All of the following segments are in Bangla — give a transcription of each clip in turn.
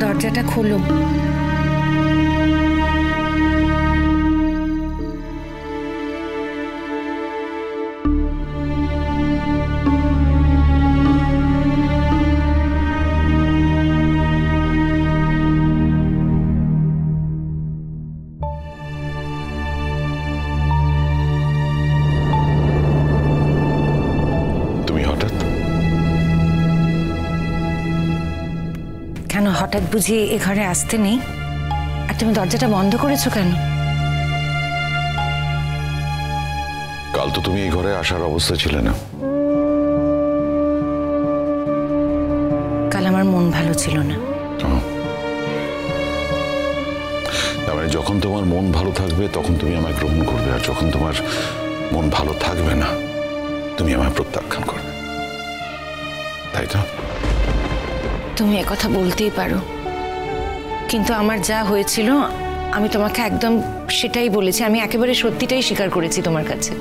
দরজাটা খোলো। কেন হঠাৎ বুঝি এ ঘরে আসতে নেই? আর তুমি দরজাটা বন্ধ করেছো কেন? কাল তো তুমি এই ঘরে আসার অবস্থা ছিলে না। কাল আমার মন ভালো ছিল না। তার মানে যখন তোমার মন ভালো থাকবে তখন তুমি আমায় গ্রহণ করবে, আর যখন তোমার মন ভালো থাকবে না তুমি আমায় প্রত্যাখ্যান করবে, তাই তো? তুমি একথা বলতেই পারো, কিন্তু আমার যা হয়েছিল আমি তোমাকে একদম সেটাই বলেছি। আমি একেবারে সত্যিটাই স্বীকার করেছি তোমার কাছে।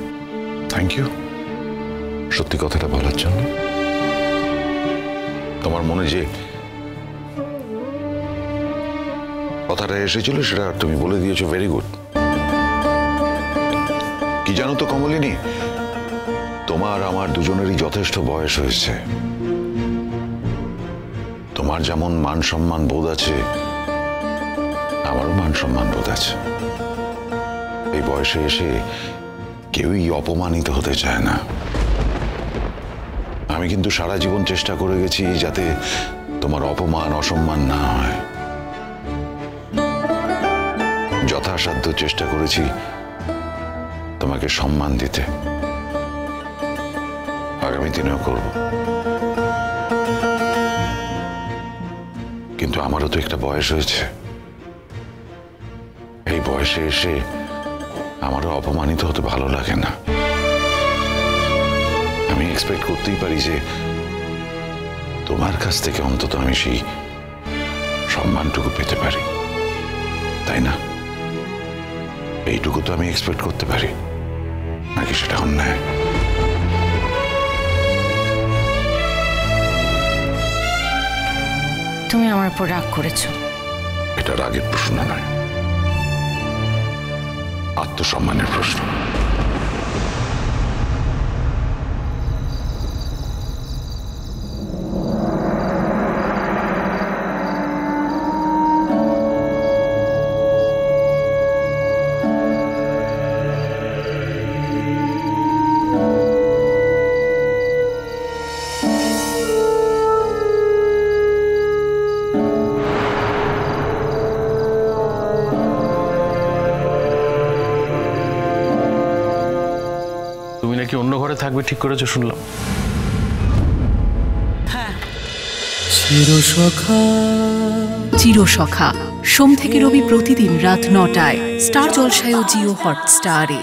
থ্যাংক ইউ সত্যি কথাটা বলার জন্য। তোমার মনে যে কথাটা এসেছিল সেটা তুমি বলে দিয়েছো, ভেরি গুড। কি জানো তো কমলিনী, তোমার আমার দুজনেরই যথেষ্ট বয়স হয়েছে। তোমার যেমন মান সম্মান বোধ আছে, আমারও মান সম্মান বোধ আছে। এই বয়সে এসে কেউই অপমানিত হতে চায় না। আমি কিন্তু সারা জীবন চেষ্টা করে গেছি যাতে তোমার অপমান অসম্মান না হয়। যথাসাধ্য চেষ্টা করেছি তোমাকে সম্মান দিতে, আগামী দিনেও করব। কিন্তু আমারও তো একটা বয়স হয়েছে। এই বয়সে এসে আমারও অপমানিত হতে ভালো লাগে না। আমি এক্সপেক্ট করতেই পারি যে তোমার কাছ থেকে অন্তত আমি সেই সম্মানটুকু পেতে পারি, তাই না? এইটুকু তো আমি এক্সপেক্ট করতে পারি, নাকি সেটা অন্যায়? তুমি আমার উপর রাগ করেছো। এটা রাগের প্রশ্ন নয়, আত্মসম্মানের প্রশ্ন। তুমি নাকি অন্য ঘরে থাকবে ঠিক করেছো শুনলাম। হ্যাঁ। চিরসখা সোম থেকে রবি প্রতিদিন রাত ৯টায় স্টার জলসায় ও জিও হটস্টারে।